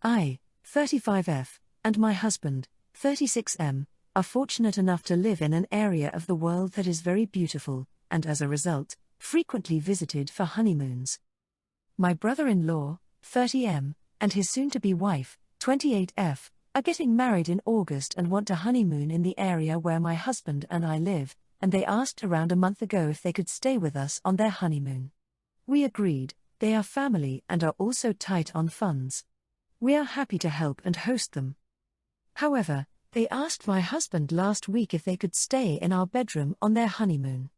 I, 35F, and my husband, 36M, are fortunate enough to live in an area of the world that is very beautiful, and as a result, frequently visited for honeymoons. My brother-in-law, 30M, and his soon-to-be wife, 28F, are getting married in August and want to honeymoon in the area where my husband and I live, and they asked around a month ago if they could stay with us on their honeymoon. We agreed. They are family and are also tight on funds. We are happy to help and host them. However, they asked my husband last week if they could stay in our bedroom on their honeymoon.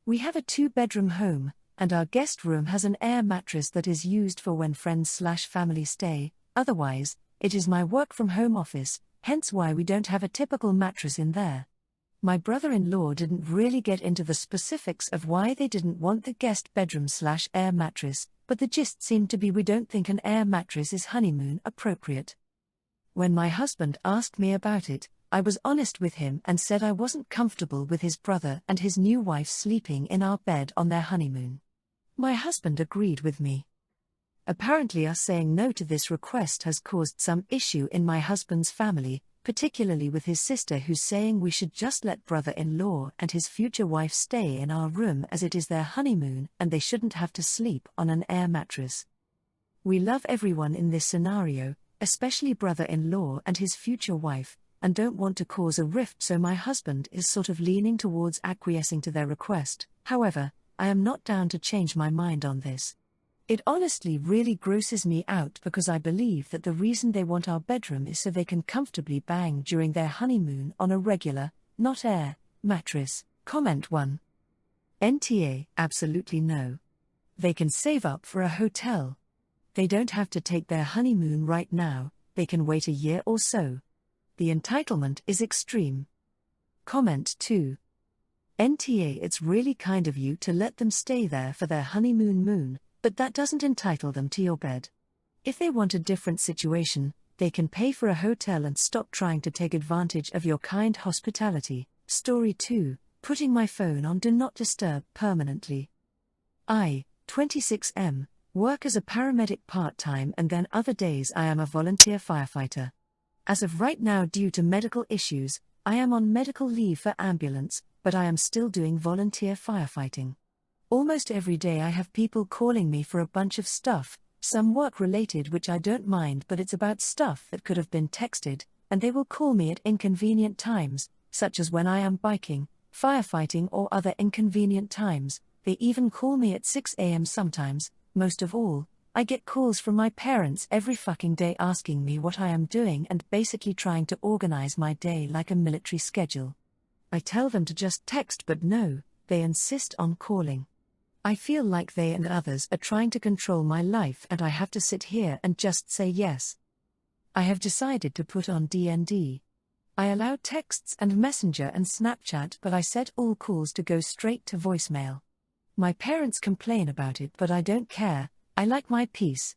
We have a 2-bedroom home, and our guest room has an air mattress that is used for when friends/family stay. Otherwise, it is my work-from-home office, hence why we don't have a typical mattress in there. My brother-in-law didn't really get into the specifics of why they didn't want the guest bedroom/air mattress, but the gist seemed to be we don't think an air mattress is honeymoon appropriate. When my husband asked me about it, I was honest with him and said I wasn't comfortable with his brother and his new wife sleeping in our bed on their honeymoon. My husband agreed with me. Apparently us saying no to this request has caused some issue in my husband's family, particularly with his sister who's saying we should just let brother-in-law and his future wife stay in our room as it is their honeymoon and they shouldn't have to sleep on an air mattress. We love everyone in this scenario, especially brother-in-law and his future wife, and don't want to cause a rift, so my husband is sort of leaning towards acquiescing to their request. However, I am not down to change my mind on this. It honestly really grosses me out because I believe that the reason they want our bedroom is so they can comfortably bang during their honeymoon on a regular, not air, mattress. Comment 1. NTA, absolutely no. They can save up for a hotel. They don't have to take their honeymoon right now, they can wait a year or so. The entitlement is extreme. Comment 2. NTA, it's really kind of you to let them stay there for their honeymoon, but that doesn't entitle them to your bed. If they want a different situation, they can pay for a hotel and stop trying to take advantage of your kind hospitality. Story 2, putting my phone on Do Not Disturb permanently. I, 26M, work as a paramedic part-time and then other days I am a volunteer firefighter. As of right now, due to medical issues, I am on medical leave for ambulance, but I am still doing volunteer firefighting. Almost every day I have people calling me for a bunch of stuff, some work-related which I don't mind, but it's about stuff that could have been texted, and they will call me at inconvenient times, such as when I am biking, firefighting or other inconvenient times. They even call me at 6 a.m. sometimes. Most of all, I get calls from my parents every fucking day asking me what I am doing and basically trying to organize my day like a military schedule. I tell them to just text, but no, they insist on calling. I feel like they and others are trying to control my life and I have to sit here and just say yes. I have decided to put on DND. I allow texts and Messenger and Snapchat, but I set all calls to go straight to voicemail. My parents complain about it, but I don't care. I like my peace.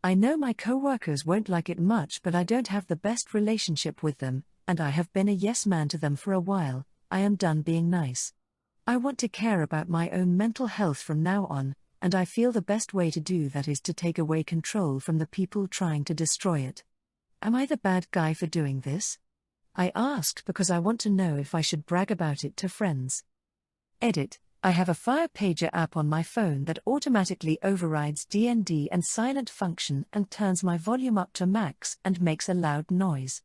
I know my co-workers won't like it much, but I don't have the best relationship with them, and I have been a yes man to them for a while. I am done being nice. I want to care about my own mental health from now on, and I feel the best way to do that is to take away control from the people trying to destroy it. Am I the bad guy for doing this? I asked because I want to know if I should brag about it to friends. Edit. I have a fire pager app on my phone that automatically overrides DND and silent function and turns my volume up to max and makes a loud noise.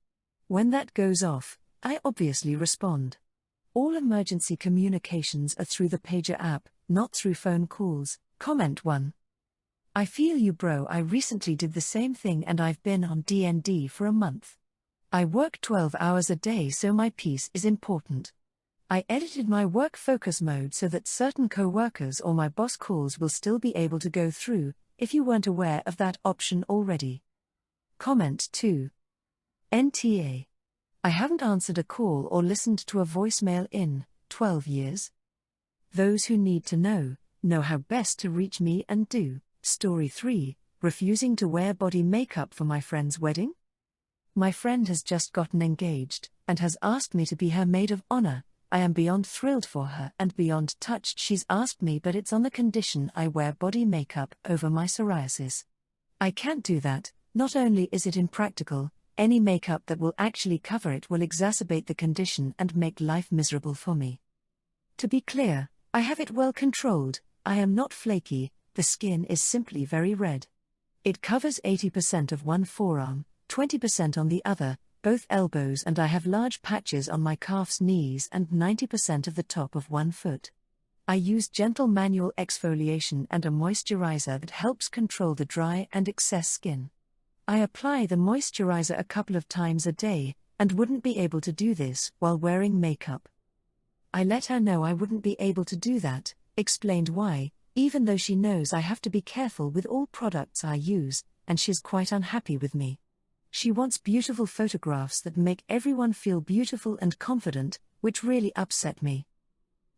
When that goes off, I obviously respond. All emergency communications are through the pager app, not through phone calls. Comment 1. I feel you, bro. I recently did the same thing and I've been on DND for a month. I work 12 hours a day, so my peace is important. I edited my work focus mode so that certain co-workers or my boss calls will still be able to go through, if you weren't aware of that option already. Comment 2. NTA. I haven't answered a call or listened to a voicemail in 12 years. Those who need to know how best to reach me and do. Story 3, refusing to wear body makeup for my friend's wedding? My friend has just gotten engaged, and has asked me to be her maid of honor. I am beyond thrilled for her and beyond touched she's asked me, but it's on the condition I wear body makeup over my psoriasis. I can't do that, Not only is it impractical, any makeup that will actually cover it will exacerbate the condition and make life miserable for me. To be clear, I have it well controlled. I am not flaky, the skin is simply very red. It covers 80% of one forearm, 20% on the other, both elbows, and I have large patches on my calves, knees, and 90% of the top of one foot. I use gentle manual exfoliation and a moisturizer that helps control the dry and excess skin. I apply the moisturizer a couple of times a day, and wouldn't be able to do this while wearing makeup. I let her know I wouldn't be able to do that, explained why, even though she knows I have to be careful with all products I use, and she's quite unhappy with me. She wants beautiful photographs that make everyone feel beautiful and confident, which really upset me.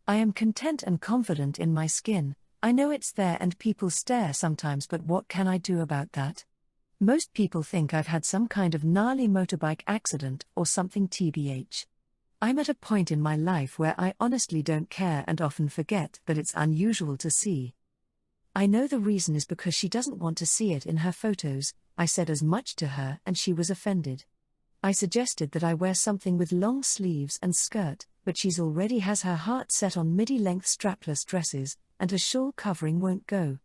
I am content and confident in my skin. I know it's there and people stare sometimes, but what can I do about that? Most people think I've had some kind of gnarly motorbike accident or something tbh. I'm at a point in my life where I honestly don't care and often forget that it's unusual to see. I know the reason is because she doesn't want to see it in her photos. I said as much to her and she was offended. I suggested that I wear something with long sleeves and skirt, but she's already has her heart set on midi-length strapless dresses, and a shawl covering won't go.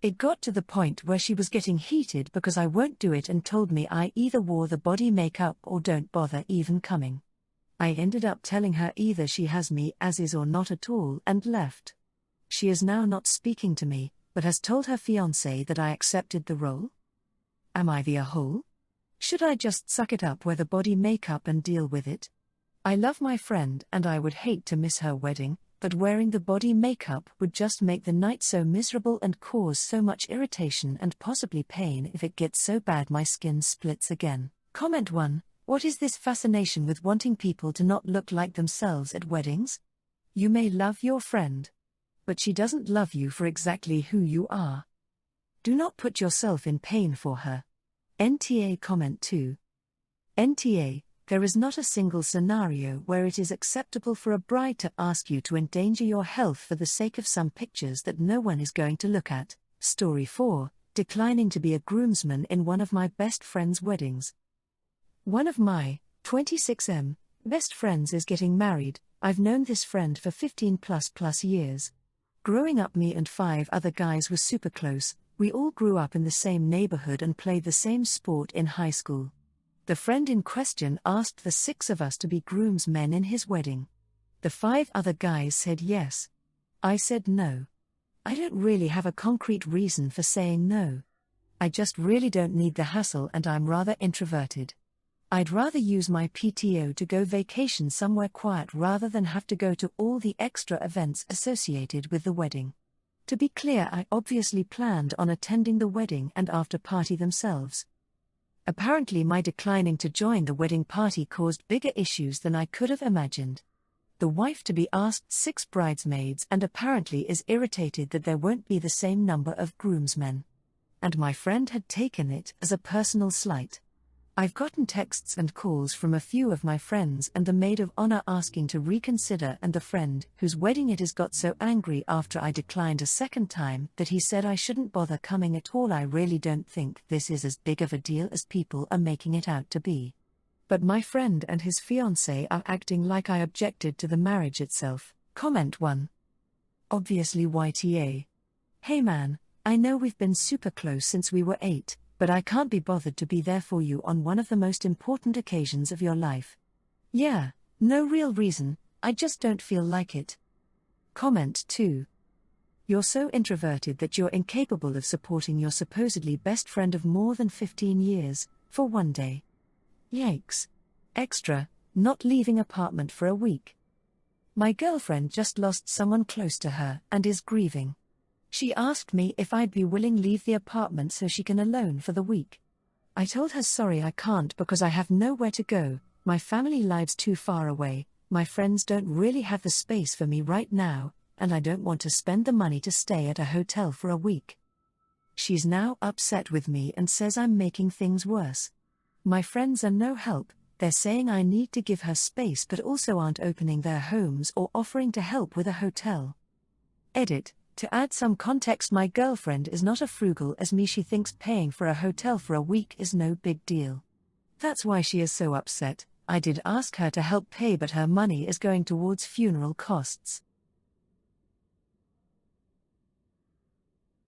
It got to the point where she was getting heated because I won't do it and told me I either wore the body makeup or don't bother even coming. I ended up telling her either she has me as is or not at all and left. She is now not speaking to me, but has told her fiancé that I accepted the role. Am I the a-hole? Should I just suck it up, wear the body makeup and deal with it? I love my friend and I would hate to miss her wedding, but wearing the body makeup would just make the night so miserable and cause so much irritation and possibly pain if it gets so bad my skin splits again. Comment 1. What is this fascination with wanting people to not look like themselves at weddings? You may love your friend, but she doesn't love you for exactly who you are. Do not put yourself in pain for her. NTA. Comment 2. NTA. There is not a single scenario where it is acceptable for a bride to ask you to endanger your health for the sake of some pictures that no one is going to look at. Story 4. Declining to be a groomsman in one of my best friend's weddings. One of my 26M best friends is getting married. I've known this friend for 15 plus years. Growing up, me and 5 other guys were super close. We all grew up in the same neighborhood and played the same sport in high school. The friend in question asked the 6 of us to be groomsmen in his wedding. The 5 other guys said yes. I said no. I don't really have a concrete reason for saying no. I just really don't need the hassle and I'm rather introverted. I'd rather use my PTO to go vacation somewhere quiet rather than have to go to all the extra events associated with the wedding. To be clear, I obviously planned on attending the wedding and after party themselves. Apparently my declining to join the wedding party caused bigger issues than I could have imagined. The wife to be asked 6 bridesmaids and apparently is irritated that there won't be the same number of groomsmen. And my friend had taken it as a personal slight. I've gotten texts and calls from a few of my friends and the maid of honor asking to reconsider, and the friend whose wedding it is got so angry after I declined a second time that he said I shouldn't bother coming at all. I really don't think this is as big of a deal as people are making it out to be. But my friend and his fiancé are acting like I objected to the marriage itself. Comment 1. Obviously YTA. Hey man, I know we've been super close since we were 8. But I can't be bothered to be there for you on one of the most important occasions of your life. Yeah, no real reason, I just don't feel like it. Comment 2. You're so introverted that you're incapable of supporting your supposedly best friend of more than 15 years, for one day. Yikes. Extra, not leaving apartment for a week. My girlfriend just lost someone close to her and is grieving. She asked me if I'd be willing to leave the apartment so she can alone for the week. I told her sorry I can't because I have nowhere to go, my family lives too far away, my friends don't really have the space for me right now, and I don't want to spend the money to stay at a hotel for a week. She's now upset with me and says I'm making things worse. My friends are no help, they're saying I need to give her space but also aren't opening their homes or offering to help with a hotel. Edit. To add some context, my girlfriend is not as frugal as me. She thinks paying for a hotel for a week is no big deal. That's why she is so upset. I did ask her to help pay, but her money is going towards funeral costs.